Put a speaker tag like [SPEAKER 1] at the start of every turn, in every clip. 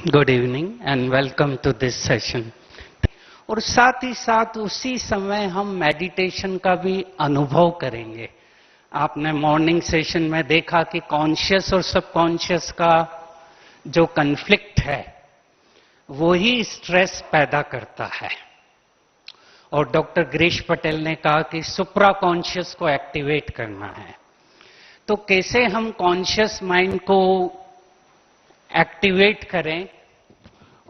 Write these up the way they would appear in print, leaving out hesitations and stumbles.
[SPEAKER 1] Good evening and welcome to this session. और साथ ही साथ उसी समय हम मेडिटेशन का भी अनुभव करेंगे। आपने मॉर्निंग सेशन में देखा कि कॉन्शियस और सबकॉन्शियस का जो कन्फ्लिक्ट है वो ही स्ट्रेस पैदा करता है। और डॉक्टर गिरीश पटेल ने कहा कि सुप्रा कॉन्शियस को एक्टिवेट करना है। तो कैसे हम कॉन्शियस माइंड को एक्टिवेट करें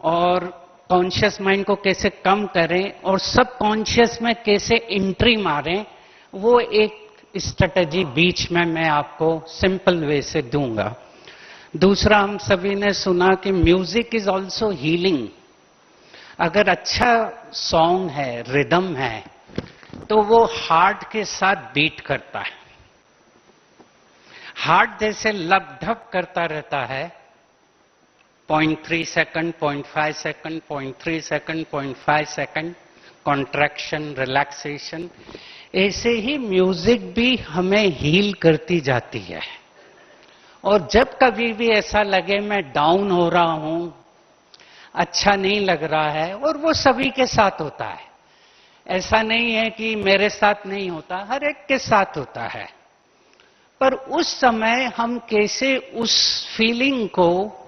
[SPEAKER 1] और कॉन्शियस माइंड को कैसे कम करें और सब कॉन्शियस में कैसे एंट्री मारें, वो एक स्ट्रेटजी बीच में मैं आपको सिंपल वे से दूंगा। दूसरा, हम सभी ने सुना कि म्यूजिक इज ऑल्सो हीलिंग। अगर अच्छा सॉन्ग है, रिदम है, तो वो हार्ट के साथ बीट करता है। हार्ट जैसे लपढप करता रहता है, 0.3 second, 0.5 second, 0.3 second, 0.5 second, contraction, relaxation. ऐसे ही म्यूजिक भी हमें हील करती जाती है। और जब कभी भी ऐसा लगे मैं डाउन हो रहा हूं, अच्छा नहीं लग रहा है, और वो सभी के साथ होता है, ऐसा नहीं है कि मेरे साथ नहीं होता, हर एक के साथ होता है। पर उस समय हम कैसे उस फीलिंग को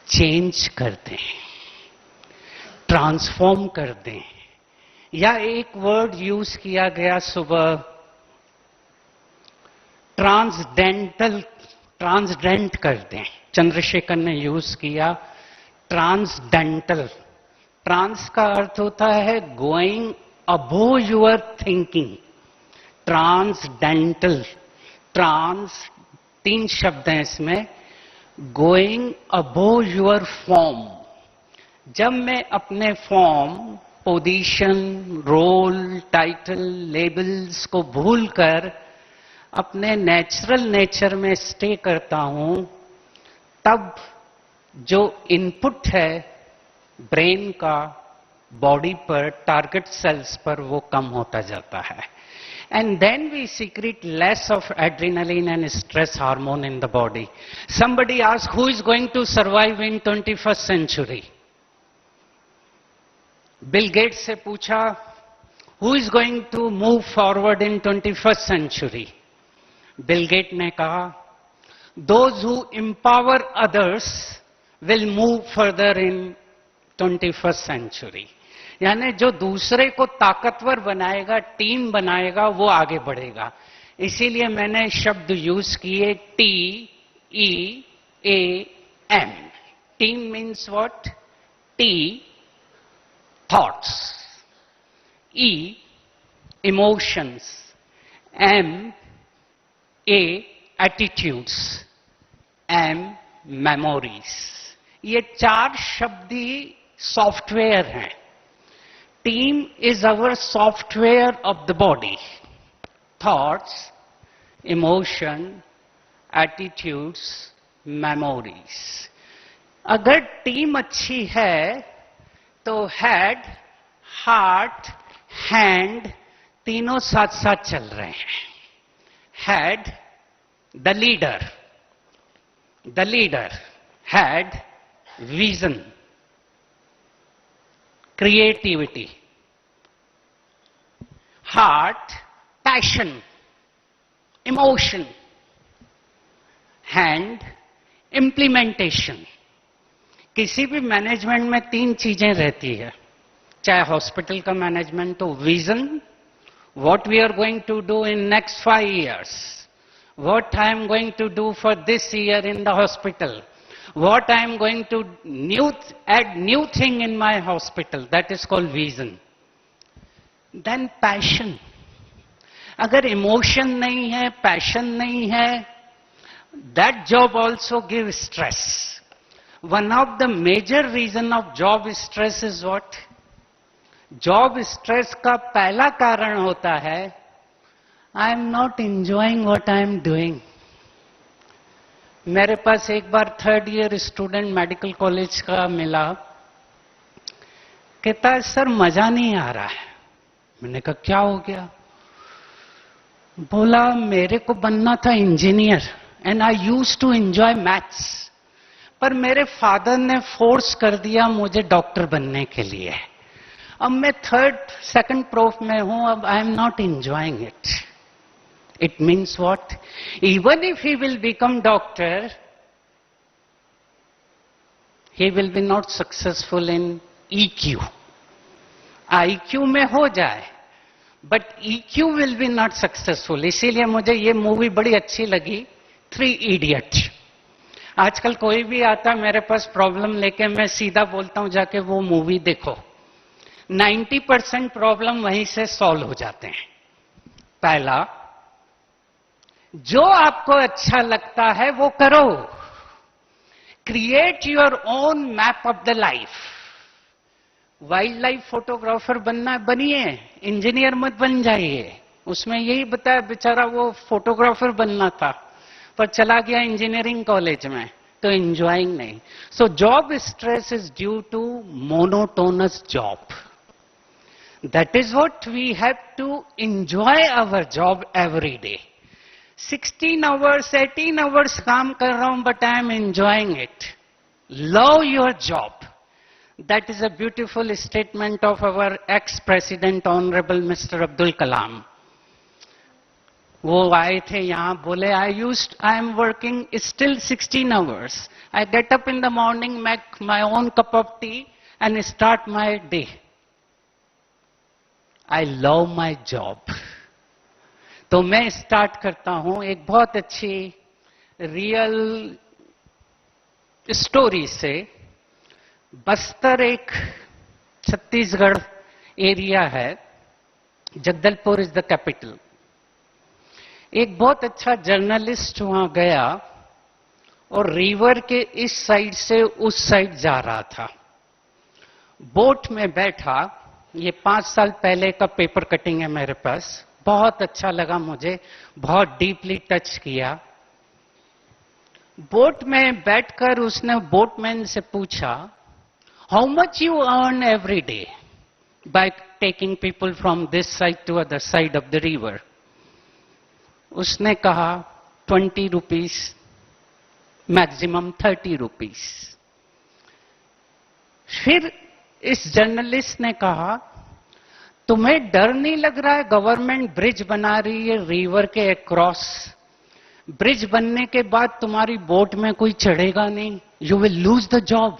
[SPEAKER 1] चेंज कर दें, ट्रांसफॉर्म कर दें। या एक वर्ड यूज किया गया सुबह, ट्रांसडेंट कर दें। चंद्रशेखर ने यूज किया ट्रांसडेंटल। ट्रांस का अर्थ होता है going above your thinking. Transcendental, trans 3 शब्द हैं इसमें। Going above your form. जब मैं अपने form, position, role, title, labels को भूलकर अपने नेचुरल नेचर में स्टे करता हूं, तब जो इनपुट है ब्रेन का बॉडी पर, टारगेट सेल्स पर, वो कम होता जाता है। And then we secrete less of adrenaline and stress hormone in the body. Somebody asked, who is going to survive in 21st century? Bill Gates से पूछा, who is going to move forward in 21st century? Bill Gates ने कहा, those who empower others will move further in 21st century. यानी जो दूसरे को ताकतवर बनाएगा, टीम बनाएगा, वो आगे बढ़ेगा। इसीलिए मैंने शब्द यूज किए TEAM। Team means what? T thoughts, E emotions, A attitudes, M memories. ये 4 शब्द ही सॉफ्टवेयर हैं। Team is our software of the body. Thoughts, emotion, attitudes, memories. अगर टीम अच्छी है तो हेड, हार्ट, हैंड तीनों साथ साथ चल रहे हैं। Head, the leader, head, vision, creativity, heart, passion, emotion, hand, implementation। किसी भी मैनेजमेंट में 3 चीजें रहती है। चाहे हॉस्पिटल का मैनेजमेंट हो, vision, what we are going to do in next 5 years, what I am going to do for this year in the hospital, what I am going to add new thing in my hospital, that is called vision. Then passion. अगर emotion नहीं है, passion नहीं है, that job also gives stress. One of the major reason of job stress is what? Job stress का पहला कारण होता है I am not enjoying what I am doing. मेरे पास एक बार 3rd year student medical college का मिला, कहता है सर मजा नहीं आ रहा है। मैंने कहा क्या हो गया? बोला मेरे को बनना था engineer and I used to enjoy maths, पर मेरे फादर ने फोर्स कर दिया मुझे डॉक्टर बनने के लिए। अब मैं सेकंड प्रूफ में हूं, अब आई am not enjoying it. It means what? Even if he will become doctor, he will be not successful in EQ. IQ में हो जाए, but EQ will be not successful. इसीलिए मुझे ये मूवी बड़ी अच्छी लगी, 3 Idiots. आजकल कोई भी आता मेरे पास प्रॉब्लम लेके, मैं सीधा बोलता हूं जाके वो मूवी देखो। 90% प्रॉब्लम वहीं से सॉल्व हो जाते हैं। पहला, जो आपको अच्छा लगता है वो करो। Create your own map of the life. Wild life photographer बनना है, बनिए, इंजीनियर मत बन जाइए। उसमें यही बताया, बेचारा वो फोटोग्राफर बनना था पर चला गया इंजीनियरिंग कॉलेज में, तो एंजॉयिंग नहीं। So job stress is due to monotonous job. That is what we have to enjoy our job every day. 16 hours 18 hours काम कर रहा हूं, but I am enjoying it. Love your job. That is a beautiful statement of our ex president honourable mister Abdul Kalam. वो आए थे यहां, बोले I am working still 16 hours. I get up in the morning, make my own cup of T and start my day. I love my job. तो मैं start करता हूं एक बहुत अच्छी रियल स्टोरी से। बस्तर एक छत्तीसगढ़ एरिया है, जगदलपुर इज द कैपिटल। एक बहुत अच्छा जर्नलिस्ट वहां गया और रिवर के इस साइड से उस साइड जा रहा था। बोट में बैठा, ये 5 साल पहले का पेपर कटिंग है मेरे पास, बहुत अच्छा लगा मुझे, बहुत डीपली टच किया। बोट में बैठकर उसने बोटमैन से पूछा, how much you earn every day by taking people from this side to other side of the river? उसने कहा 20 रुपीज, मैक्सिमम 30 रुपीज। फिर इस जर्नलिस्ट ने कहा, तुम्हें डर नहीं लग रहा है? गवर्नमेंट ब्रिज बना रही है रिवर के अक्रॉस। ब्रिज बनने के बाद तुम्हारी बोट में कोई चढ़ेगा नहीं, you will lose the job.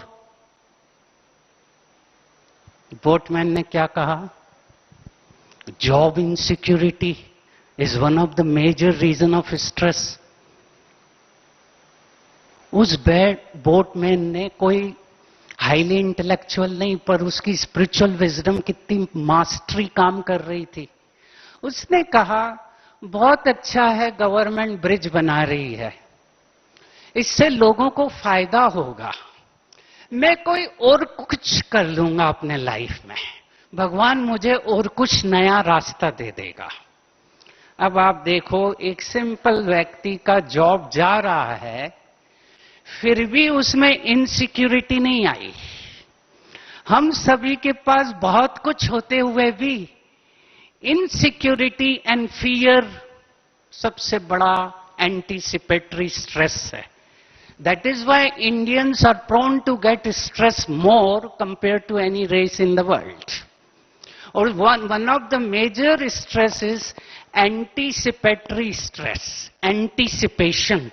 [SPEAKER 1] Boatman ने क्या कहा? Job insecurity is one of the major reason of stress. उस बोटमैन ने कोई हाईली इंटेलेक्चुअल नहीं, पर उसकी स्पिरिचुअल विजडम कितनी मास्टरी काम कर रही थी। उसने कहा, बहुत अच्छा है गवर्नमेंट ब्रिज बना रही है, इससे लोगों को फायदा होगा, मैं कोई और कुछ कर लूंगा अपने लाइफ में, भगवान मुझे और कुछ नया रास्ता दे देगा। अब आप देखो, एक सिंपल व्यक्ति का जॉब जा रहा है, फिर भी उसमें इनसिक्योरिटी नहीं आई। हम सभी के पास बहुत कुछ होते हुए भी इनसिक्योरिटी एंड फियर सबसे बड़ा एंटीसिपेटरी स्ट्रेस है। That is why Indians are prone to get stress more compare to any race in the world. और one of the major stress is anticipatory stress, anticipation.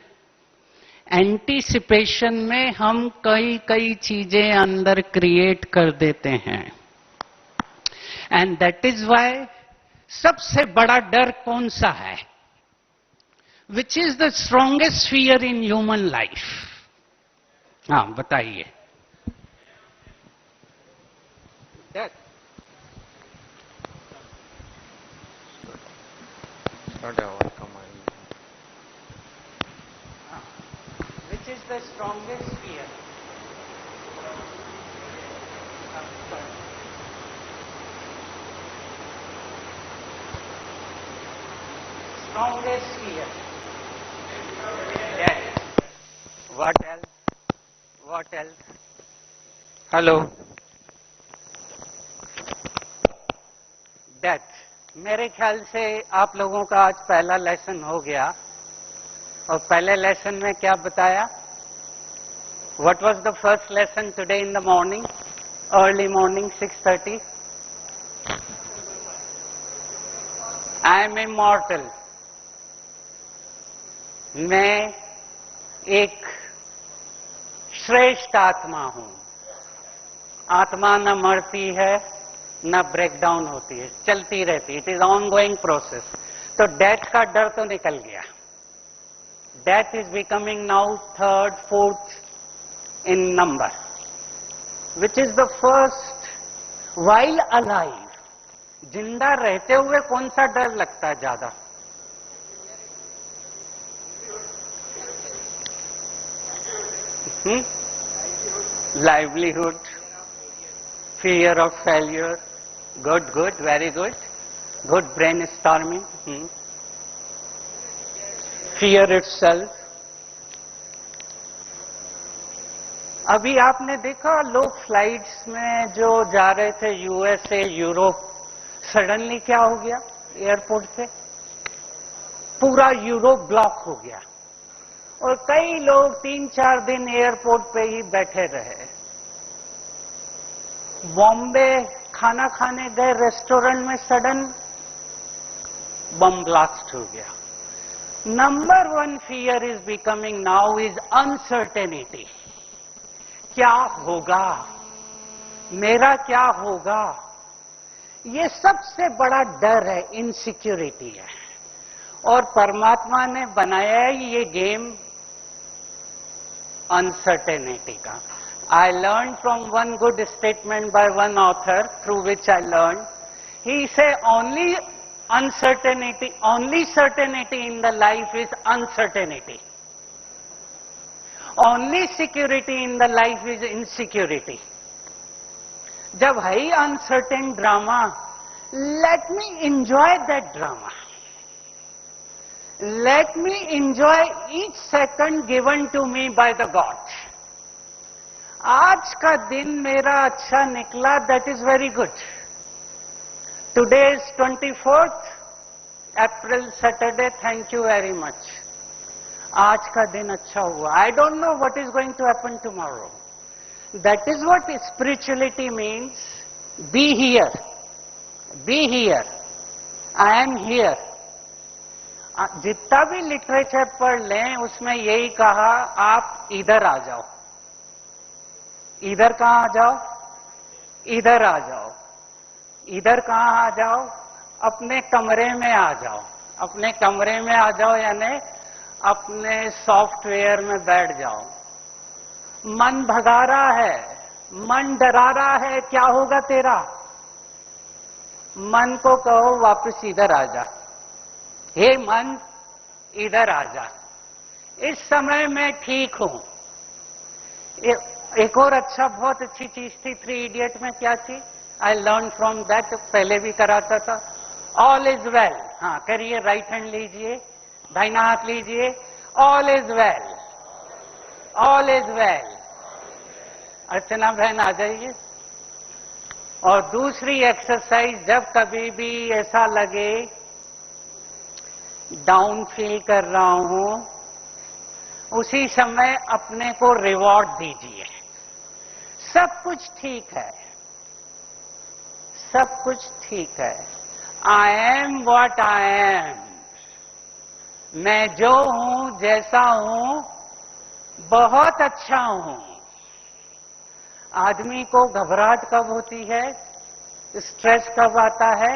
[SPEAKER 1] Anticipation में हम कई चीजें अंदर create कर देते हैं, एंड दैट इज व्हाई सबसे बड़ा डर कौन सा है? Which is the strongest fear in human life? हाँ, बताइए। Which is the strongest fear? Strongest fear. Death. What else? What else? Hello. Death. मेरे ख्याल से आप लोगों का आज पहला लेसन हो गया। और पहले लेसन में क्या बताया? What was the first lesson today in the morning? Early morning, 6:30. I am immortal. मैं एक श्रेष्ठ आत्मा हूं. आत्मा न मरती है न ब्रेकडाउन होती है, चलती रहती है. It is ongoing process. तो डेथ का डर तो निकल गया. Death is becoming now third fourth in number, which is the first. While alive, जिंदा रहते हुए कौन सा डर लगता है ज्यादा? Livelihood, fear of failure. Good, good, very good. Good brainstorming. Fear itself. अभी आपने देखा लोग फ्लाइट्स में जो जा रहे थे यूएसए, यूरोप, सडनली क्या हो गया? एयरपोर्ट पे पूरा यूरोप ब्लॉक हो गया और कई लोग 3-4 दिन एयरपोर्ट पे ही बैठे रहे. बॉम्बे खाना खाने गए रेस्टोरेंट में, सडन बम ब्लास्ट हो गया. Number 1 fear is becoming now is uncertainty. क्या होगा, मेरा क्या होगा, ये सबसे बड़ा डर है, इनसिक्योरिटी है. और परमात्मा ने बनाया है ये गेम अनसर्टेनिटी का. I learned from one good statement by one author, through which I learned. He said only certainty in the life is uncertainty. Only security in the life is insecurity. जब है ही uncertain drama, let me enjoy that drama. Let me enjoy each second given to me by the God. आज का दिन मेरा अच्छा निकला, that is very good. Today is 24th April, Saturday. Thank you very much. आज का दिन अच्छा हुआ. I don't know what is going to happen tomorrow. That is what spirituality means. Be here. Be here. I am here. जितना भी literature पढ़ लें उसमें यही कहा, आप इधर आ जाओ. इधर कहां आ जाओ? इधर आ जाओ. इधर कहां आ जाओ? अपने कमरे में आ जाओ. अपने कमरे में आ जाओ यानी अपने सॉफ्टवेयर में बैठ जाओ. मन भगा रहा है, मन डरा रहा है, क्या होगा तेरा? मन को कहो वापस इधर आ जा. हे मन, इधर आ जा. इस समय मैं ठीक हूं. एक और बहुत अच्छी चीज थी 3 इडियट में. क्या थी? I learn from that. पहले भी कराता था. All is well. हाँ करिए, राइट हैंड लीजिए, दाहिना हाथ लीजिए. All is well. All is well. Archana बहन आ जाइए. और दूसरी एक्सरसाइज, जब कभी भी ऐसा लगे डाउन फील कर रहा हूं, उसी समय अपने को रिवॉर्ड दीजिए. सब कुछ ठीक है, सब कुछ ठीक है. I M what I am. मैं जो हूं, जैसा हूं, बहुत अच्छा हूं. आदमी को घबराहट कब होती है, स्ट्रेस कब आता है?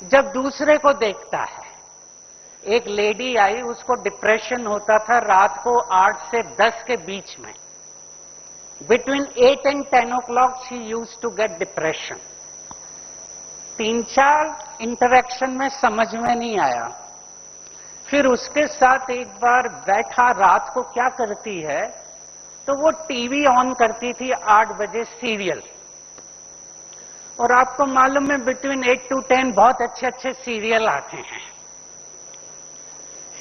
[SPEAKER 1] जब दूसरे को देखता है. एक लेडी आई, उसको डिप्रेशन होता था रात को 8 से 10 के बीच में. Between 8 and 10 o'clock she use to get depression. 3-4 interaction में समझ में नहीं आया. फिर उसके साथ एक बार बैठा. रात को क्या करती है, तो वो टीवी ऑन करती थी 8 बजे सीरियल. और आपको मालूम है बिटवीन 8 to 10 बहुत अच्छे अच्छे सीरियल आते हैं.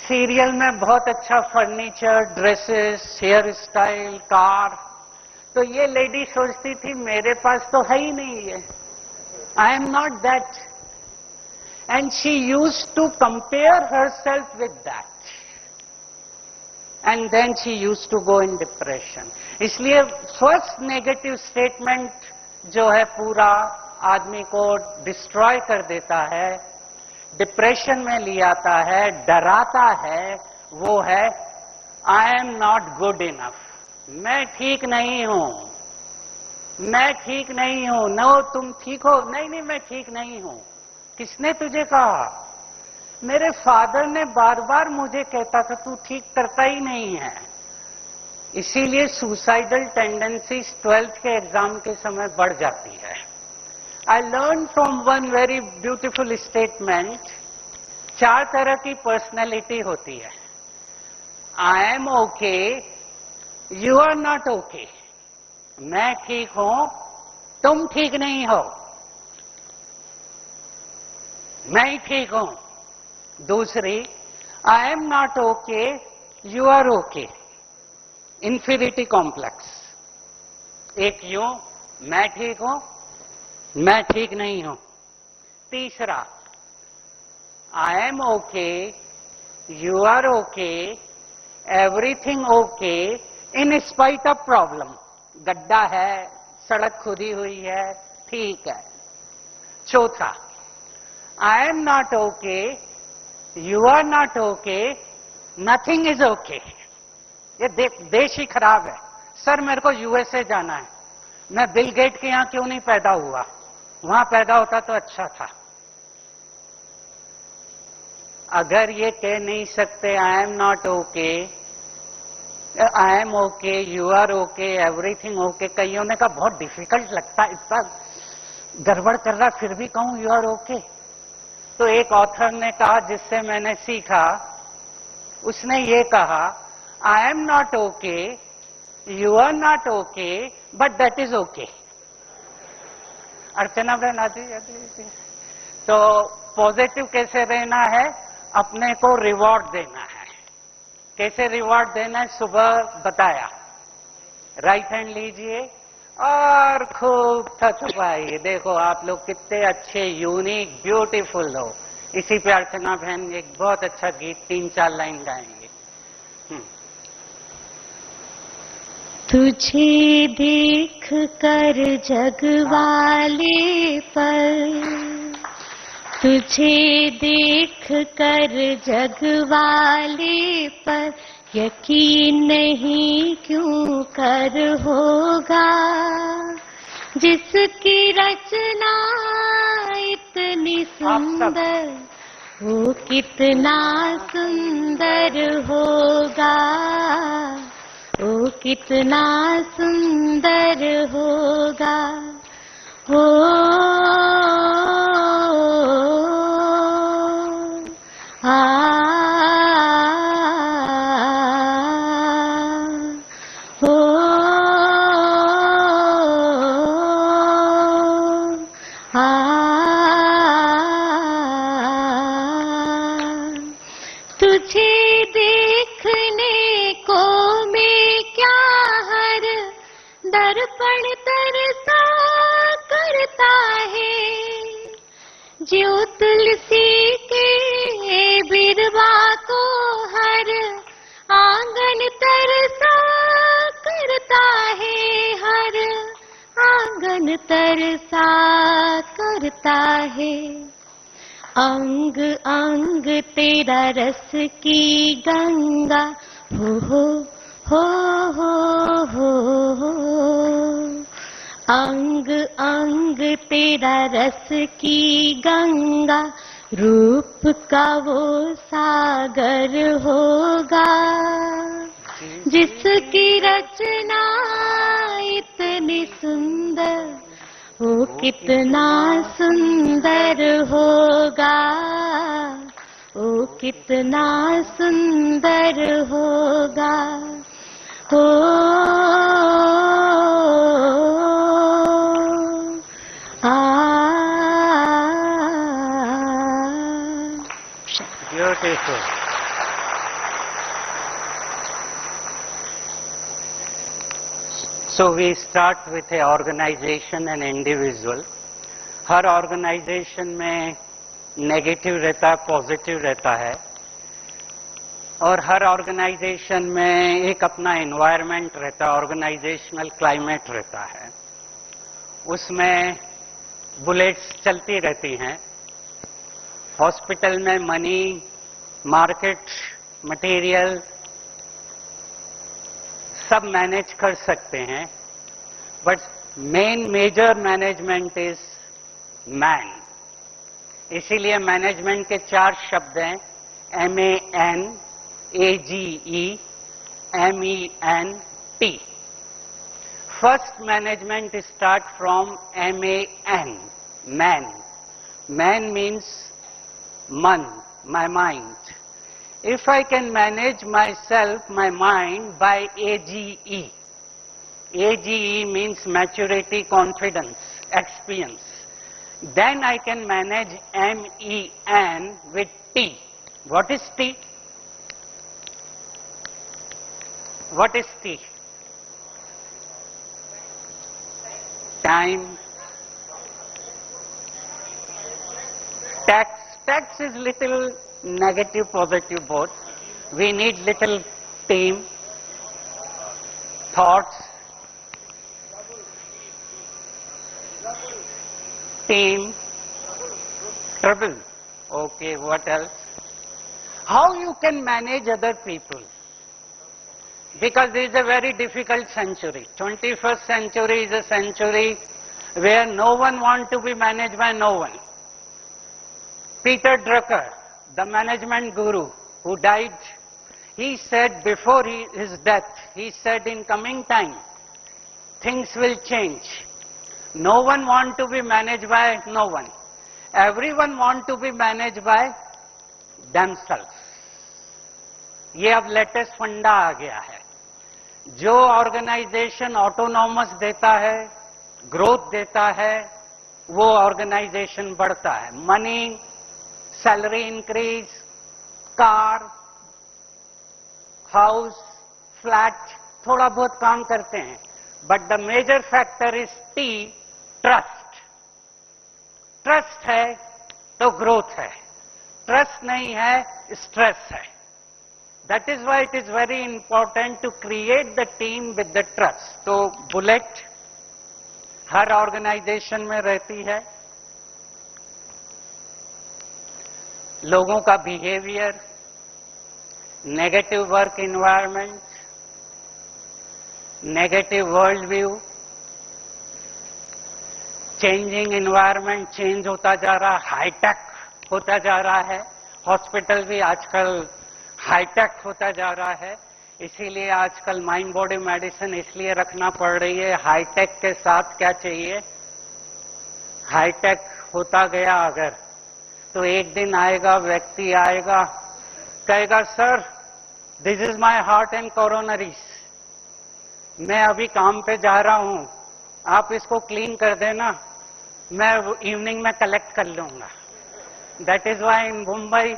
[SPEAKER 1] सीरियल में बहुत अच्छा furniture, dresses, hair style, car. तो ये लेडी सोचती थी मेरे पास तो है ही नहीं है. I am not that. And she used to compare herself with that. and then she used to go in depression. इसलिए फर्स्ट नेगेटिव स्टेटमेंट जो है पूरा आदमी को डिस्ट्रॉय कर देता है, डिप्रेशन में ले आता है, डराता है, वो है I am not good enough, मैं ठीक नहीं हूं, मैं ठीक नहीं हूं। नो तुम ठीक हो? नहीं नहीं मैं ठीक नहीं हूं। किसने तुझे कहा? मेरे फादर ने बार बार मुझे कहता था तू ठीक करता ही नहीं है। इसीलिए सुसाइडल टेंडेंसीज 12th के एग्जाम के समय बढ़ जाती है। I learn from one very beautiful statement, 4 तरह की पर्सनैलिटी होती है। I am okay, you are not okay, मैं ठीक हूं, तुम ठीक नहीं हो, मैं ही ठीक हूं। दूसरी, I am not okay, you are okay, inferiority complex. एक यूं, मैं ठीक हूं, मैं ठीक नहीं हूं। तीसरा, I am okay, you are okay, everything okay in spite of problem. गड्ढा है, सड़क खुदी हुई है, ठीक है। चौथा, I am not okay, you are not okay, nothing is okay. ये देश ही खराब है। सर मेरे को यूएसए जाना है, मैं बिल गेट के यहां क्यों नहीं पैदा हुआ? वहां पैदा होता तो अच्छा था। अगर ये कह नहीं सकते I am not okay, I am okay, you are okay, everything okay, कईयों ने कहा बहुत डिफिकल्ट लगता है, इतना गड़बड़ कर रहा फिर भी कहूं यू आर ओके। तो एक ऑथर ने कहा जिससे मैंने सीखा, उसने ये कहा I am not okay, you are not okay, but that is okay. Archana बहन आती। तो पॉजिटिव कैसे रहना है? अपने को रिवॉर्ड देना है। कैसे रिवॉर्ड देना है? सुबह बताया, राइट हैंड लीजिए और खूब थपथपाइए। देखो आप लोग कितने अच्छे, यूनिक, ब्यूटीफुल हो। इसी पे अर्चना बहन एक बहुत अच्छा गीत 3-4 लाइन गाएंगे।
[SPEAKER 2] तुझे देख कर जग वाले पर, तुझे देख कर जग वाले पर यकीन नहीं क्यों कर होगा, जिसकी रचना इतनी सुंदर वो कितना सुंदर होगा, वो कितना सुंदर होगा। हो तुझे देखने को मैं क्या हर दर्पण तरसा करता है, जो तुलसी के बिरवा को हर आंगन तरसा करता है, हर आंगन तरसा करता है। अंग अंग तेरा रस की गंगा हो हो हो हो हो, अंग अंग तेरा रस की गंगा, रूप का वो सागर होगा, जिसकी रचना इतनी सुंदर वो कितना सुंदर होगा, वो कितना सुंदर होगा। हो
[SPEAKER 1] beautiful. So we start with a organization and individual. हर ऑर्गेनाइजेशन में नेगेटिव रहता है, पॉजिटिव रहता है। और हर ऑर्गेनाइजेशन में एक अपना एनवायरनमेंट रहता है, ऑर्गेनाइजेशनल क्लाइमेट रहता है, उसमें बुलेट्स चलती रहती हैं। हॉस्पिटल में मनी, मार्केट, मटेरियल सब मैनेज कर सकते हैं, but main major management is man. इसीलिए मैनेजमेंट के 4 शब्द हैं, MAN, AGE, MENT। First management start from MAN, man. Man means man, my mind. If I can manage myself, my mind by AGE. AGE means maturity, confidence, experience. Then I can manage MEN with T. What is T? What is T? Time. Tax. Tax is little negative, positive both. We need little team, thoughts, team, trouble. Okay, what else? How you can manage other people? Because this is a very difficult century. 21st century is a century where no one wants to be managed by no one. Peter Drucker, the management guru who died, he said before his death, he said in coming time, things will change. No one wants to be managed by no one. Everyone wants to be managed by themselves. ये अब latest फंडा आ गया है। जो organisation autonomous देता है, growth देता है, वो ऑर्गेनाइजेशन बढ़ता है। Money, salary increase, car, house, flat, थोड़ा बहुत काम करते हैं, but the major factor is T, trust. Trust है तो ग्रोथ है, ट्रस्ट नहीं है स्ट्रेस है। That is why it is very important to create the team with the trust. तो बुलेट हर ऑर्गेनाइजेशन में रहती है। लोगों का behaviour, negative work environment, negative world view, changing environment, change होता जा रहा, हाईटेक होता जा रहा है। हॉस्पिटल भी आजकल हाईटेक होता जा रहा है, इसीलिए आजकल माइंड बॉडी मेडिसिन इसलिए रखना पड़ रही है। हाईटेक के साथ क्या चाहिए? हाईटेक होता गया अगर, तो एक दिन आएगा, व्यक्ति आएगा, कहेगा sir this is my heart and coronaries, मैं अभी काम पे जा रहा हूं, आप इसको क्लीन कर देना, मैं इवनिंग में कलेक्ट कर लूंगा। That is why in Mumbai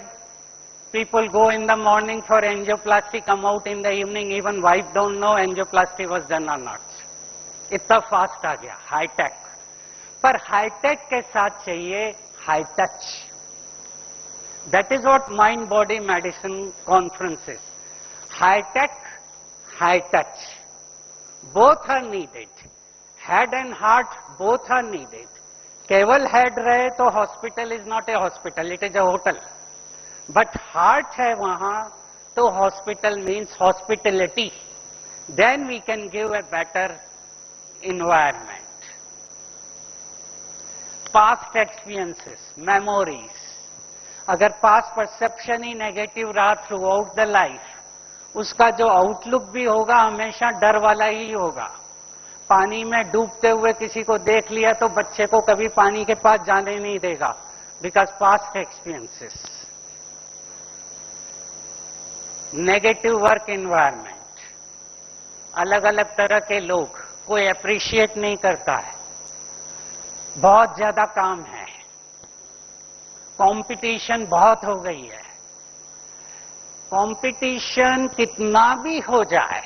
[SPEAKER 1] people go in the morning for angioplasty, come out in the evening, even wife don't know angioplasty was done or not. इतना फास्ट आ गया हाईटेक। पर हाईटेक के साथ चाहिए high touch. That is what mind body medicine conference is. High tech, high touch, both are needed. Head and heart both are needed. केवल head रहे तो hospital is not a hospital, it is a hotel. But heart है वहां तो hospital means hospitality, then we can give a better environment. Past experiences, memories, अगर past perception ही negative रहा through out the life, उसका जो outlook भी होगा हमेशा डर वाला ही होगा। पानी में डूबते हुए किसी को देख लिया तो बच्चे को कभी पानी के पास जाने नहीं देगा, because past experiences. Negative work environment, अलग अलग तरह के लोग, कोई अप्रिशिएट नहीं करता है, बहुत ज्यादा काम है, कंपटीशन बहुत हो गई है। कंपटीशन कितना भी हो जाए,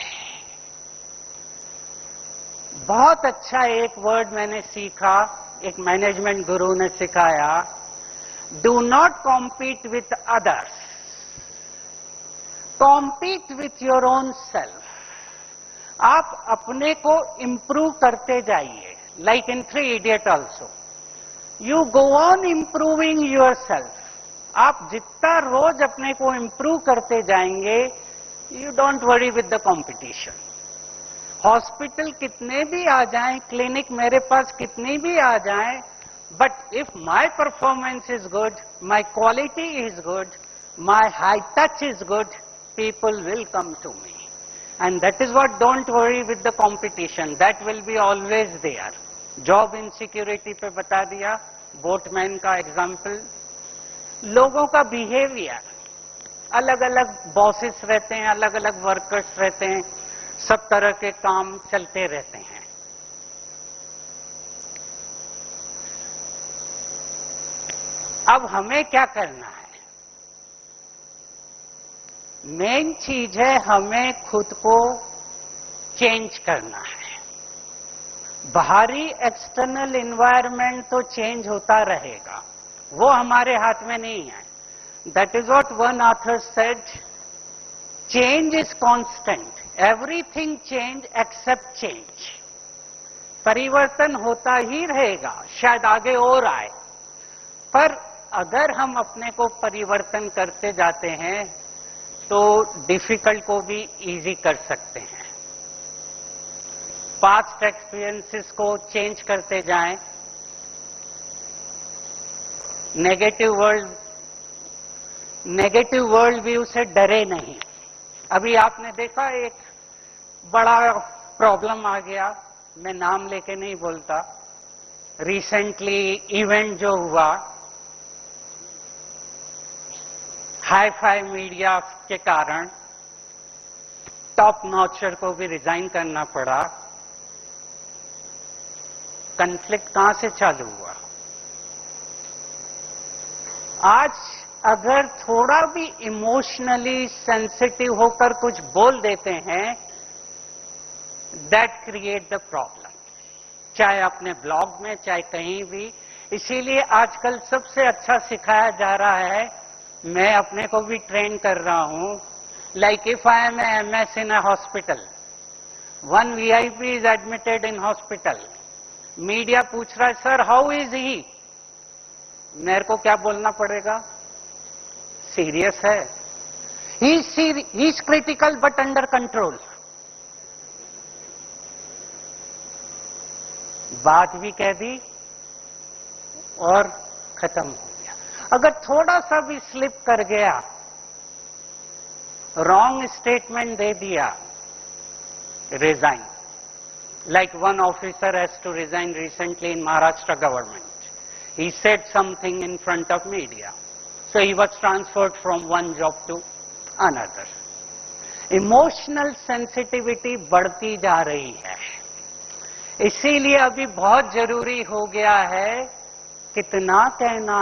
[SPEAKER 1] बहुत अच्छा एक वर्ड मैंने सीखा, एक मैनेजमेंट गुरु ने सिखाया, do not compete with others, compete with your own self. आप अपने को इंप्रूव करते जाइए, like in 3 Idiots also, you go on improving your self. आप जितना रोज अपने को इंप्रूव करते जाएंगे, you don't worry with the competition. Hospital कितने भी आ जाएं, क्लिनिक मेरे पास कितनी भी आ जाएं, but if my performance is good, my quality is good, my high touch is good, people will come to me. And that is what, don't worry with the competition, that will be always there. Job insecurity पे बता दिया, boatman का example. लोगों का behaviour, अलग अलग bosses रहते हैं, अलग अलग वर्कर्स रहते हैं, सब तरह के काम चलते रहते हैं। अब हमें क्या करना है? मेन चीज है हमें खुद को चेंज करना है। बाहरी एक्सटर्नल एनवायरनमेंट तो चेंज होता रहेगा, वो हमारे हाथ में नहीं है। That is what one author said, change is constant, everything change except change. परिवर्तन होता ही रहेगा, शायद आगे और आए, पर अगर हम अपने को परिवर्तन करते जाते हैं तो डिफिकल्ट को भी इजी कर सकते हैं। पास्ट एक्सपीरियंसेस को चेंज करते जाएं, नेगेटिव वर्ल्ड व्यू से डरे नहीं। अभी आपने देखा एक बड़ा प्रॉब्लम आ गया, मैं नाम लेके नहीं बोलता, रिसेंटली इवेंट जो हुआ, हाई फाई मीडिया के कारण टॉप नॉचर को भी रिजाइन करना पड़ा। कॉन्फ्लिक्ट कहां से चालू हुआ? आज अगर थोड़ा भी इमोशनली सेंसिटिव होकर कुछ बोल देते हैं, दैट क्रिएट द प्रॉब्लम, चाहे अपने ब्लॉग में, चाहे कहीं भी। इसीलिए आजकल सबसे अच्छा सिखाया जा रहा है, मैं अपने को भी ट्रेन कर रहा हूं, like if I am MS in a hospital, one VIP is admitted in hospital, media पूछ रहा है सर हाउ इज ही, मेरे को क्या बोलना पड़ेगा? सीरियस है, he is critical but under control. बात भी कह दी और खत्म हो गया। अगर थोड़ा सा भी स्लिप कर गया, रॉन्ग स्टेटमेंट दे दिया, resign. Like one officer has to resign recently in Maharashtra government. He said something in front of media. So he was transferred from one job to another. Emotional sensitivity बढ़ती जा रही है, इसीलिए अभी बहुत जरूरी हो गया है कितना कहना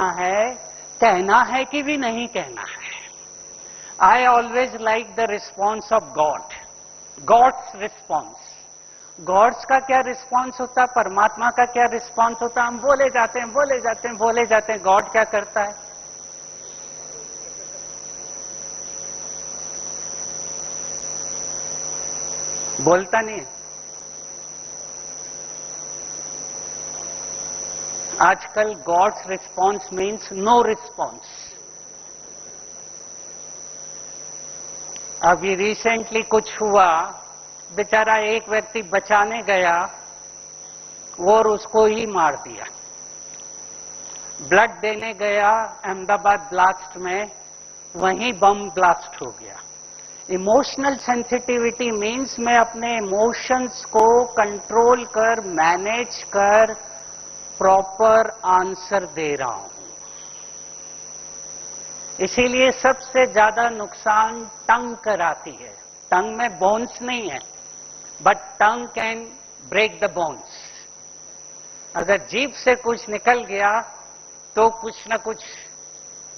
[SPEAKER 1] है कि भी नहीं कहना है। I always like the response of God. God's response. God's का क्या रिस्पांस होता है, परमात्मा का क्या रिस्पांस होता है? हम बोले जाते हैं। गॉड क्या करता है? बोलता नहीं है। आजकल God's response means no response. अभी रिसेंटली कुछ हुआ, बेचारा एक व्यक्ति बचाने गया और उसको ही मार दिया। ब्लड देने गया अहमदाबाद ब्लास्ट में, वहीं बम ब्लास्ट हो गया। इमोशनल सेंसिटिविटी मीन्स मैं अपने इमोशंस को कंट्रोल कर, मैनेज कर, प्रॉपर आंसर दे रहा हूं। इसीलिए सबसे ज्यादा नुकसान टंग कराती है। टंग में बोन्स नहीं है, but tongue can break the bones. अगर जीभ से कुछ निकल गया तो कुछ न कुछ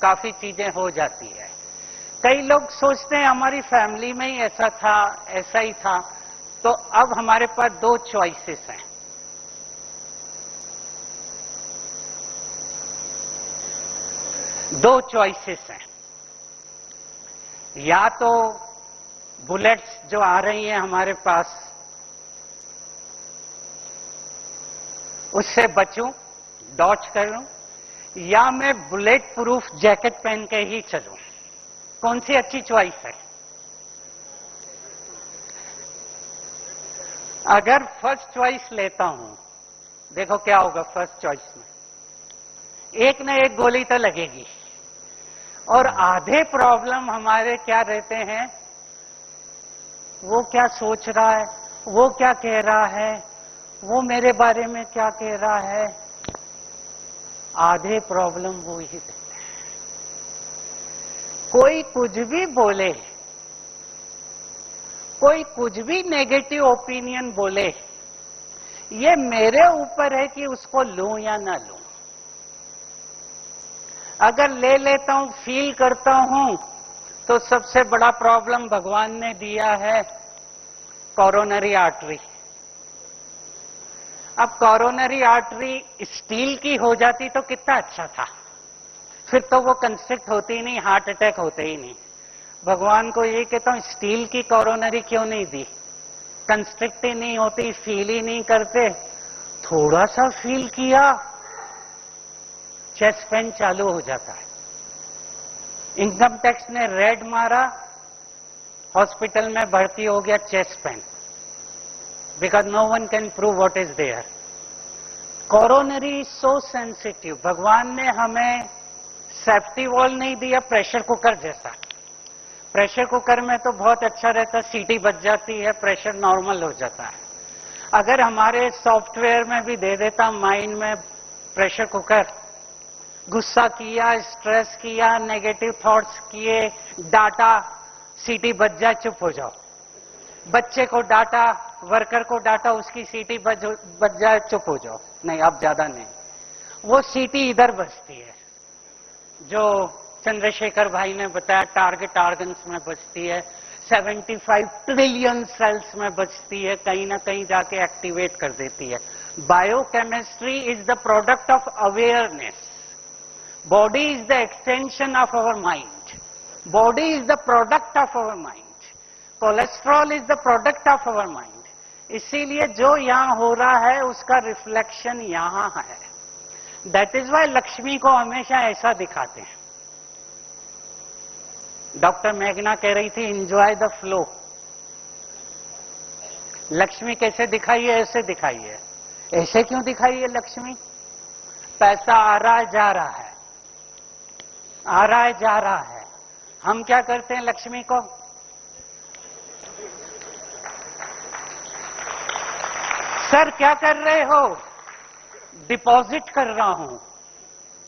[SPEAKER 1] काफी चीजें हो जाती है। कई लोग सोचते हैं हमारी फैमिली में ही ऐसा था, ऐसा ही था, तो अब हमारे पास 2 चॉइसेस हैं। या तो बुलेट्स जो आ रही हैं हमारे पास, उससे बचूं, डॉच करूं, या मैं बुलेट प्रूफ जैकेट पहन के ही चलूं? कौन सी अच्छी चॉइस है? अगर फर्स्ट चॉइस लेता हूं, देखो क्या होगा फर्स्ट चॉइस में, एक न एक गोली तो लगेगी। और आधे प्रॉब्लम हमारे क्या रहते हैं, वो क्या सोच रहा है, वो क्या कह रहा है, वो मेरे बारे में क्या कह रहा है, आधे प्रॉब्लम वो ही रहते हैं। कोई कुछ भी बोले, कोई कुछ भी नेगेटिव ओपिनियन बोले, ये मेरे ऊपर है कि उसको लूं या ना लूं। अगर ले लेता हूं, फील करता हूं, तो सबसे बड़ा प्रॉब्लम भगवान ने दिया है कोरोनरी आर्टरी। अब कोरोनरी आर्टरी स्टील की हो जाती तो कितना अच्छा था, फिर तो वो कंस्ट्रिक्ट होती ही नहीं, हार्ट अटैक होते ही नहीं। भगवान को ये कहता हूं, स्टील की कोरोनरी क्यों नहीं दी, कंस्ट्रिक्ट ही नहीं होती, फील ही नहीं करते, थोड़ा सा फील किया, चेस्ट पेन चालू हो जाता है। इनकम टैक्स ने रेड मारा, हॉस्पिटल में भर्ती हो गया chest pain, because no one can prove what is there. Coronary so sensitive, भगवान ने हमें सेफ्टी वॉल नहीं दिया, प्रेशर कुकर जैसा। प्रेशर कुकर में तो बहुत अच्छा रहता, सीटी बच जाती है, प्रेशर नॉर्मल हो जाता है। अगर हमारे सॉफ्टवेयर में भी दे देता माइंड में प्रेशर कुकर, गुस्सा किया, स्ट्रेस किया, नेगेटिव थॉट्स किए, डाटा, सीटी बच जाए, चुप हो जाओ। बच्चे को डाटा, वर्कर को डाटा, उसकी सीटी बच जाए, चुप हो जाओ। नहीं, अब ज्यादा नहीं, वो सीटी इधर बजती है, जो चंद्रशेखर भाई ने बताया, टारगेट ऑर्गन्स में बजती है, 75 ट्रिलियन सेल्स में बजती है, कहीं ना कहीं जाके एक्टिवेट कर देती है। Biochemistry is the product of awareness. Body is the extension of our mind, body is the product of our mind, cholesterol is the product of our mind. इसीलिए जो यहां हो रहा है उसका रिफ्लेक्शन यहां है। दैट इज वाई लक्ष्मी को हमेशा ऐसा दिखाते हैं। डॉक्टर मेघना कह रही थी, एंजॉय द फ्लो। लक्ष्मी कैसे दिखाई है? ऐसे दिखाई है। ऐसे क्यों दिखाई है लक्ष्मी? पैसा आ रहा है, जा रहा है, आ रहा है, जा रहा है। हम क्या करते हैं लक्ष्मी को? सर क्या कर रहे हो? डिपॉजिट कर रहा हूं,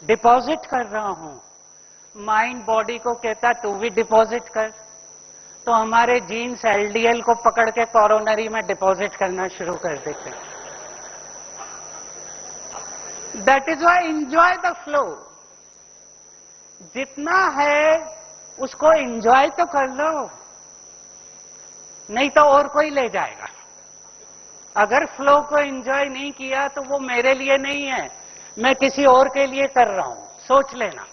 [SPEAKER 1] डिपॉजिट कर रहा हूं। माइंड बॉडी को कहता तू भी डिपॉजिट कर, तो हमारे जीन्स एलडीएल को पकड़ के कोरोनरी में डिपॉजिट करना शुरू कर देते हैं। That is why enjoy the flow. जितना है उसको एंजॉय तो कर लो, नहीं तो और कोई ले जाएगा। अगर फ्लो को एंजॉय नहीं किया तो वो मेरे लिए नहीं है, मैं किसी और के लिए कर रहा हूं, सोच लेना।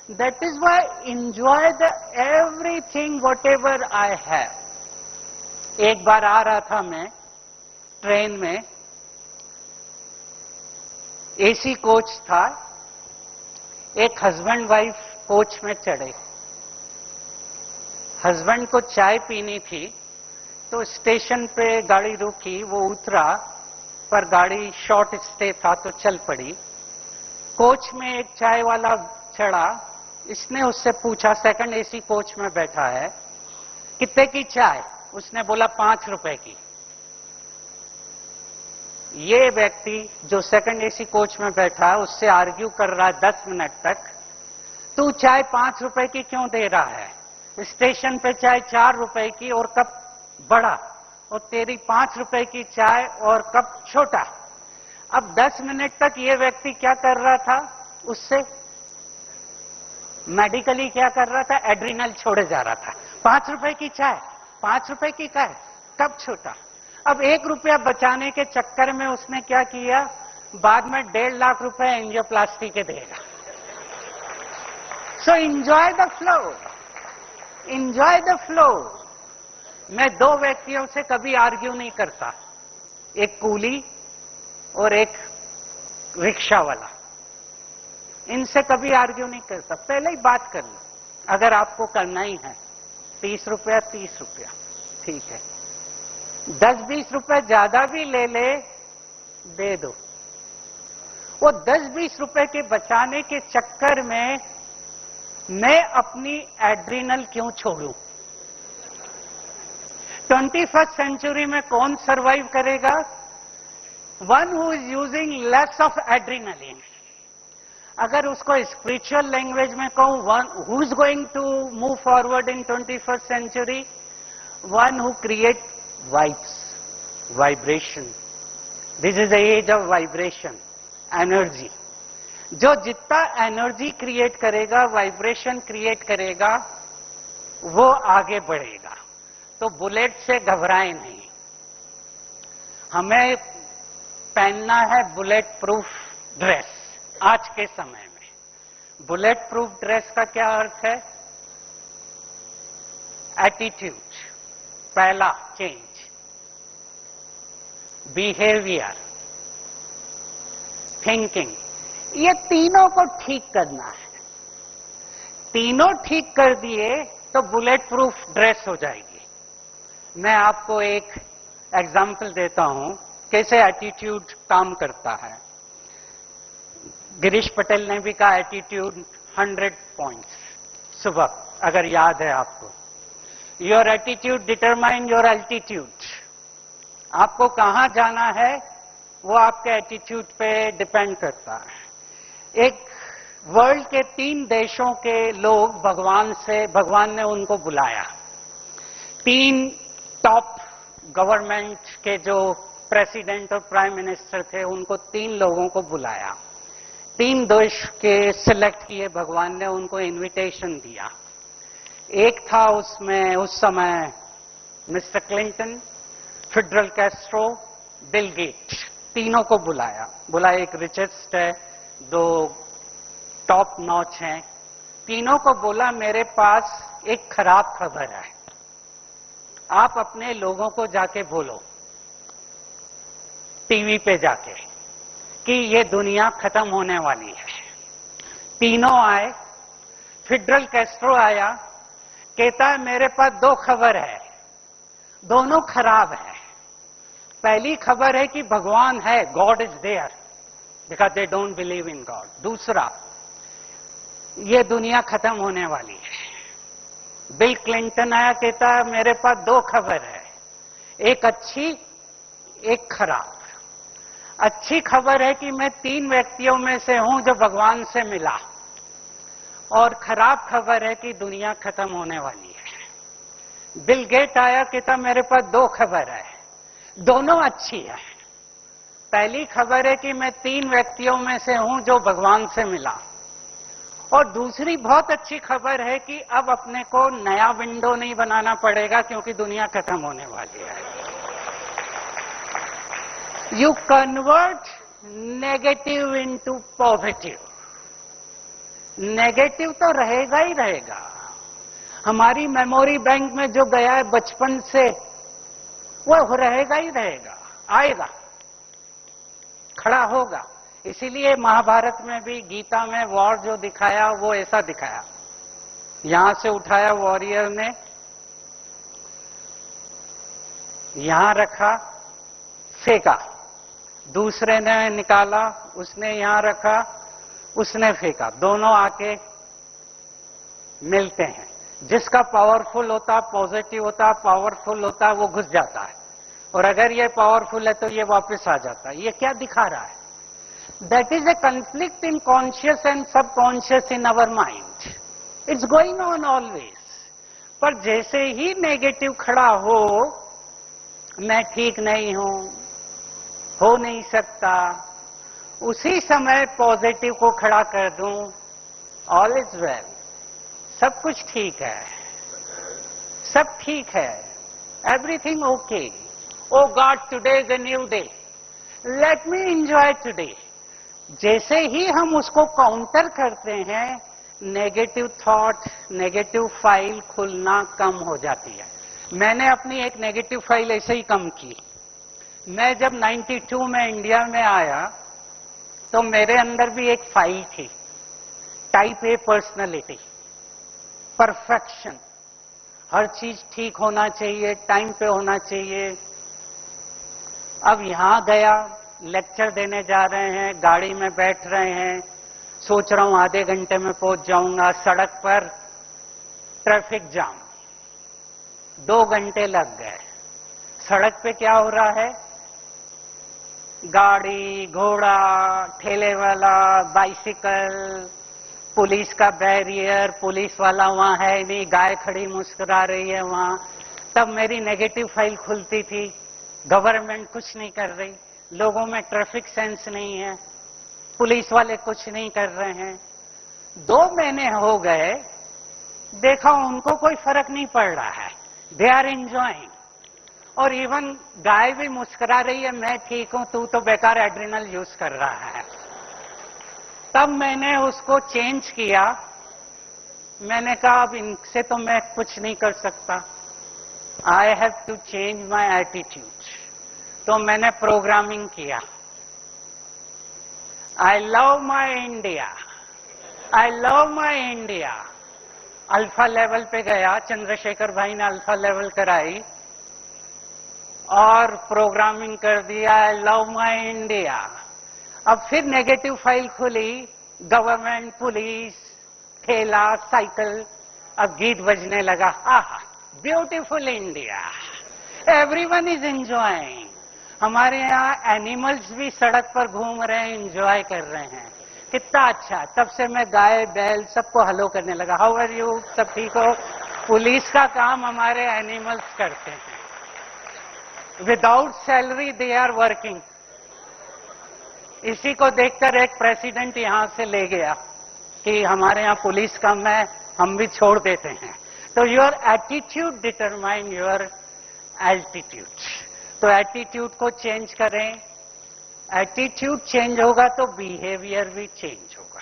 [SPEAKER 1] That is why enjoy the everything whatever I have. एक बार आ रहा था मैं ट्रेन में, एसी कोच था, एक हस्बैंड वाइफ कोच में चढ़े। हस्बैंड को चाय पीनी थी, तो स्टेशन पे गाड़ी रुकी, वो उतरा, पर गाड़ी शॉर्ट स्टे था तो चल पड़ी। कोच में एक चाय वाला चढ़ा, इसने उससे पूछा, सेकंड एसी कोच में बैठा है, कितने की चाय? उसने बोला 5 रुपए की। ये व्यक्ति जो सेकंड एसी कोच में बैठा है उससे आर्ग्यू कर रहा है 10 मिनट तक, तू चाय 5 रुपए की क्यों दे रहा है? स्टेशन पे चाय 4 रुपए की और कप बड़ा, और तेरी 5 रुपए की चाय और कप छोटा। अब 10 मिनट तक ये व्यक्ति क्या कर रहा था? उससे मेडिकली क्या कर रहा था? एड्रिनल छोड़े जा रहा था। 5 रुपए की चाय, 5 रुपए की चाय, कप छोटा। अब 1 रुपया बचाने के चक्कर में उसने क्या किया? बाद में 1.5 लाख रुपए एंजियोप्लास्टी के देगा। So enjoy the flow, enjoy the flow. मैं दो व्यक्तियों से कभी आर्ग्यू नहीं करता, एक कूली और एक रिक्शा वाला, इनसे कभी आर्ग्यू नहीं करता। पहले ही बात कर लो, अगर आपको करना ही है 30 रुपया 30 रुपया ठीक है, 10-20 रुपए ज्यादा भी ले ले, दे दो। वो 10-20 रुपए के बचाने के चक्कर में मैं अपनी एड्रिनल क्यों छोड़ूं? 21st सेंचुरी में कौन सरवाइव करेगा? One who is using less of adrenaline. अगर उसको स्पिरिचुअल लैंग्वेज में कहूं, one who is going to move forward in 21st century, one who create vibes, vibration. This is the age of vibration, energy. जो जितना energy create करेगा, vibration create करेगा, वो आगे बढ़ेगा। तो बुलेट से घबराए नहीं। हमें पहनना है बुलेट प्रूफ ड्रेस। आज के समय में बुलेट प्रूफ ड्रेस का क्या अर्थ है? एटीट्यूड, पहला चेंज, बिहेवियर, थिंकिंग, ये तीनों को ठीक करना है। तीनों ठीक कर दिए तो बुलेट प्रूफ ड्रेस हो जाएगी। मैं आपको एक एग्जाम्पल देता हूं कैसे एटीट्यूड काम करता है। गिरीश पटेल ने भी कहा एटीट्यूड 100 पॉइंट्स सुबह, अगर याद है आपको। Your attitude determine your altitude. आपको कहां जाना है वो आपके एटीट्यूड पे डिपेंड करता है। एक वर्ल्ड के 3 देशों के लोग भगवान ने उनको बुलाया। 3 टॉप गवर्नमेंट के जो प्रेसिडेंट और प्राइम मिनिस्टर थे, उनको 3 लोगों को बुलाया। 3 देश के सिलेक्ट किए भगवान ने, उनको इनविटेशन दिया। एक था उसमें उस समय mister Clinton, Fidel Castro, Bill Gates, तीनों को बुलाया। एक रिचेस्ट है, 2 टॉप नॉच हैं। तीनों को बोला मेरे पास एक खराब खबर है, आप अपने लोगों को जाके बोलो टीवी पे जाके कि ये दुनिया खत्म होने वाली है। तीनों आए। फिडेल कैस्ट्रो आया, कहता है मेरे पास 2 खबर है, दोनों खराब है। पहली खबर है कि भगवान है, God is there, because they don't believe in God. दूसरा, ये दुनिया खत्म होने वाली है। बिल क्लिंटन आया, कहता है मेरे पास 2 खबर है, एक अच्छी एक खराब। अच्छी खबर है कि मैं 3 व्यक्तियों में से हूं जो भगवान से मिला, और खराब खबर है कि दुनिया खत्म होने वाली है। बिल गेट आया, कहता मेरे पास 2 खबर है, दोनों अच्छी है। पहली खबर है कि मैं 3 व्यक्तियों में से हूं जो भगवान से मिला, और दूसरी बहुत अच्छी खबर है कि अब अपने को नया विंडो नहीं बनाना पड़ेगा क्योंकि दुनिया खत्म होने वाली है। You convert negative into positive. Negative तो रहेगा ही रहेगा। हमारी मेमोरी बैंक में जो गया है बचपन से, वो रहेगा ही रहेगा, आएगा, खड़ा होगा। इसीलिए महाभारत में भी, गीता में वॉर जो दिखाया वो ऐसा दिखाया। यहां से उठाया वॉरियर ने, यहां रखा, फेंका। दूसरे ने निकाला, उसने यहां रखा, उसने फेंका। दोनों आके मिलते हैं। जिसका पावरफुल होता, पॉजिटिव होता, पावरफुल होता, वो घुस जाता है, और अगर ये पावरफुल है तो ये वापस आ जाता है। ये क्या दिखा रहा है? That is a conflict in conscious and subconscious in our mind. It's going on always. पर जैसे ही नेगेटिव खड़ा हो, मैं ठीक नहीं हूं, हो नहीं सकता, उसी समय पॉजिटिव को खड़ा कर दूं, ऑल इज वेल, सब कुछ ठीक है, सब ठीक है, everything okay. Oh God, today is a new day, let me enjoy today. जैसे ही हम उसको काउंटर करते हैं, नेगेटिव थॉट, नेगेटिव फाइल खुलना कम हो जाती है। मैंने अपनी एक नेगेटिव फाइल ऐसे ही कम की। मैं जब 92 में इंडिया में आया तो मेरे अंदर भी एक फाइल थी, टाइप ए पर्सनालिटी, परफेक्शन, हर चीज ठीक होना चाहिए, टाइम पे होना चाहिए। अब यहां गया, लेक्चर देने जा रहे हैं, गाड़ी में बैठ रहे हैं, सोच रहा हूं आधे घंटे में पहुंच जाऊंगा, सड़क पर ट्रैफिक जाम, 2 घंटे लग गए। सड़क पे क्या हो रहा है? गाड़ी, घोड़ा, ठेले वाला, बाइसिकल, पुलिस का बैरियर, पुलिस वाला वहां है नहीं, गाय खड़ी मुस्कुरा रही है वहां। तब मेरी नेगेटिव फाइल खुलती थी, गवर्नमेंट कुछ नहीं कर रही, लोगों में ट्रैफिक सेंस नहीं है, पुलिस वाले कुछ नहीं कर रहे हैं। 2 महीने हो गए, देखा उनको कोई फर्क नहीं पड़ रहा है, दे आर एंजॉयिंग। और इवन गाय भी मुस्कुरा रही है, मैं ठीक हूं, तू तो बेकार एड्रिनल यूज कर रहा है। तब मैंने उसको चेंज किया। मैंने कहा अब इनसे तो मैं कुछ नहीं कर सकता, I have to change my attitude. तो मैंने प्रोग्रामिंग किया, I love my India, I love my India. Alpha level पे गया, चंद्रशेखर भाई ने अल्फा लेवल कराई और प्रोग्रामिंग कर दिया, आई लव माई इंडिया। अब फिर नेगेटिव फाइल खुली, गवर्नमेंट, पुलिस, ठेला, साइकिल। अब गीत बजने लगा, आहा, beautiful India, everyone is enjoying. हमारे यहाँ एनिमल्स भी सड़क पर घूम रहे हैं, एंजॉय कर रहे हैं, कितना अच्छा। तब से मैं गाय, बैल सबको हेलो करने लगा, हाउ आर यू, सब ठीक हो। पुलिस का काम हमारे एनिमल्स करते हैं, without salary they are working. इसी को देखकर एक प्रेसिडेंट यहां से ले गया कि हमारे यहाँ पुलिस कम है, हम भी छोड़ देते हैं। तो your attitude determine your altitude. तो एटीट्यूड को चेंज करें, एटीट्यूड चेंज होगा तो बिहेवियर भी चेंज होगा।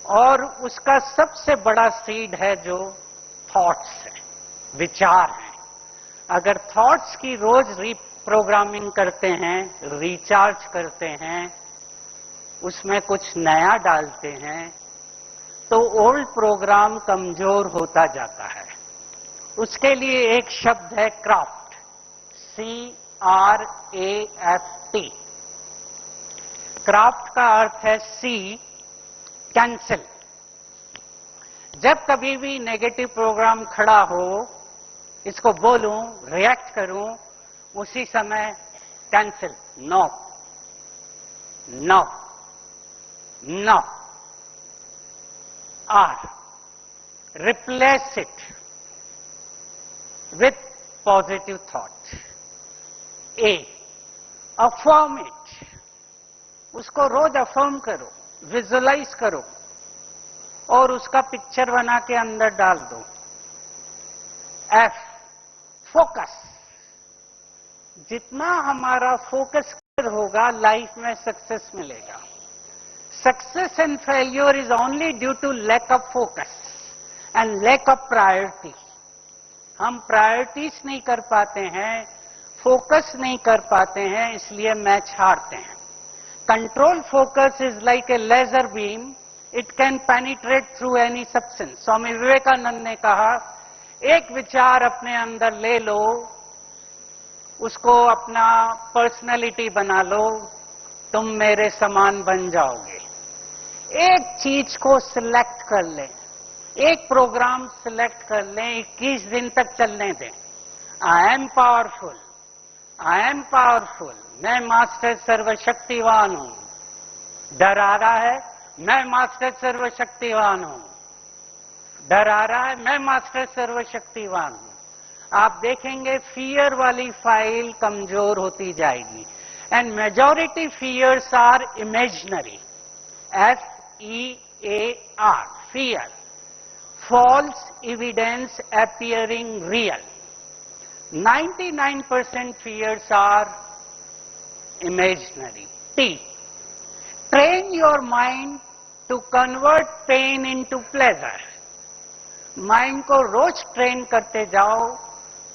[SPEAKER 1] और उसका सबसे बड़ा सीड है जो थॉट्स है, विचार है। अगर थॉट्स की रोज रीप्रोग्रामिंग करते हैं, रिचार्ज करते हैं, उसमें कुछ नया डालते हैं, तो ओल्ड प्रोग्राम कमजोर होता जाता है। उसके लिए एक शब्द है क्राफ्ट, CRAFT। क्राफ्ट का अर्थ है C, कैंसिल। जब कभी भी नेगेटिव प्रोग्राम खड़ा हो, इसको बोलूं, रिएक्ट करूं, उसी समय cancel, no, no, no, R, replace it with positive thought. A, affirm it. उसको रोज अफर्म करो, विजुलाइज करो और उसका पिक्चर बना के अंदर डाल दो। F, focus. जितना हमारा फोकस होगा, लाइफ में सक्सेस मिलेगा। Success and failure is only due to lack of focus and lack of priority. हम प्रायोरिटीज नहीं कर पाते हैं, फोकस नहीं कर पाते हैं, इसलिए मैच हारते हैं। Control focus is like a laser beam, it can penetrate through any substance. Swami Vivekananda ने कहा, एक विचार अपने अंदर ले लो, उसको अपना पर्सनैलिटी बना लो, तुम मेरे समान बन जाओगे। एक चीज को सिलेक्ट कर लें, एक प्रोग्राम सिलेक्ट कर लें, 21 दिन तक चलने दें। I am powerful, I am powerful, मैं मास्टर सर्वशक्तिवान हूं। डर आ रहा है, मैं मास्टर सर्वशक्तिवान हूं। डर आ रहा है, मैं मास्टर सर्वशक्तिवान हूं। आप देखेंगे फियर वाली फाइल कमजोर होती जाएगी। And majority fears are imaginary, FEAR, fear, false evidence appearing real. 99% fears are imaginary. T, train your mind to convert pain into pleasure. Mind को रोज ट्रेन करते जाओ,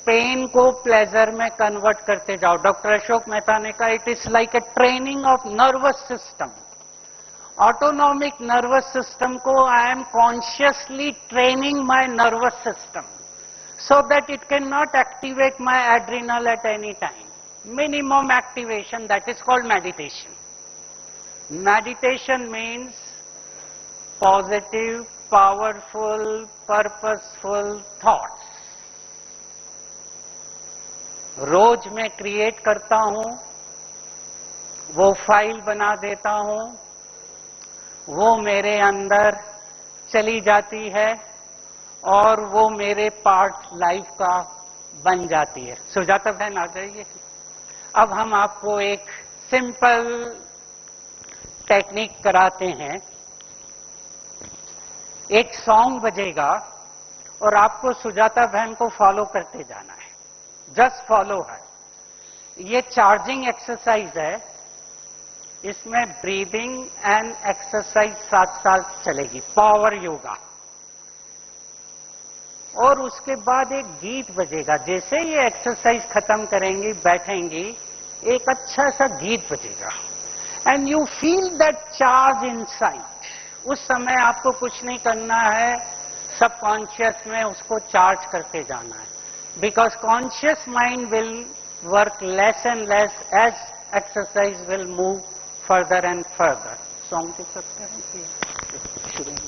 [SPEAKER 1] पेन को प्लेजर में कन्वर्ट करते जाओ। डॉक्टर अशोक मेहता ने कहा it is like a training of nervous system. Autonomic nervous system को I am consciously training my nervous system so that it cannot activate my adrenal at any time. Minimum activation, that is called meditation. Meditation means positive, powerful, purposeful thoughts. रोज मैं create करता हूं, वो file बना देता हूं, वो मेरे अंदर चली जाती है और वो मेरे पार्ट लाइफ का बन जाती है। सुजाता बहन आ जाइए। अब हम आपको एक सिंपल टेक्निक कराते हैं। एक सॉन्ग बजेगा और आपको सुजाता बहन को फॉलो करते जाना है। जस्ट फॉलो है। ये चार्जिंग एक्सरसाइज है, इसमें ब्रीदिंग एंड एक्सरसाइज साथ साथ चलेगी, पावर योगा। और उसके बाद एक गीत बजेगा। जैसे ये एक्सरसाइज खत्म करेंगी, बैठेंगी, एक अच्छा सा गीत बजेगा and you feel that charge inside. उस समय आपको कुछ नहीं करना है, सबकॉन्शियस में उसको चार्ज करते जाना है, because conscious mind will work less and less as exercise will move further and further. Song देख सकते हैं।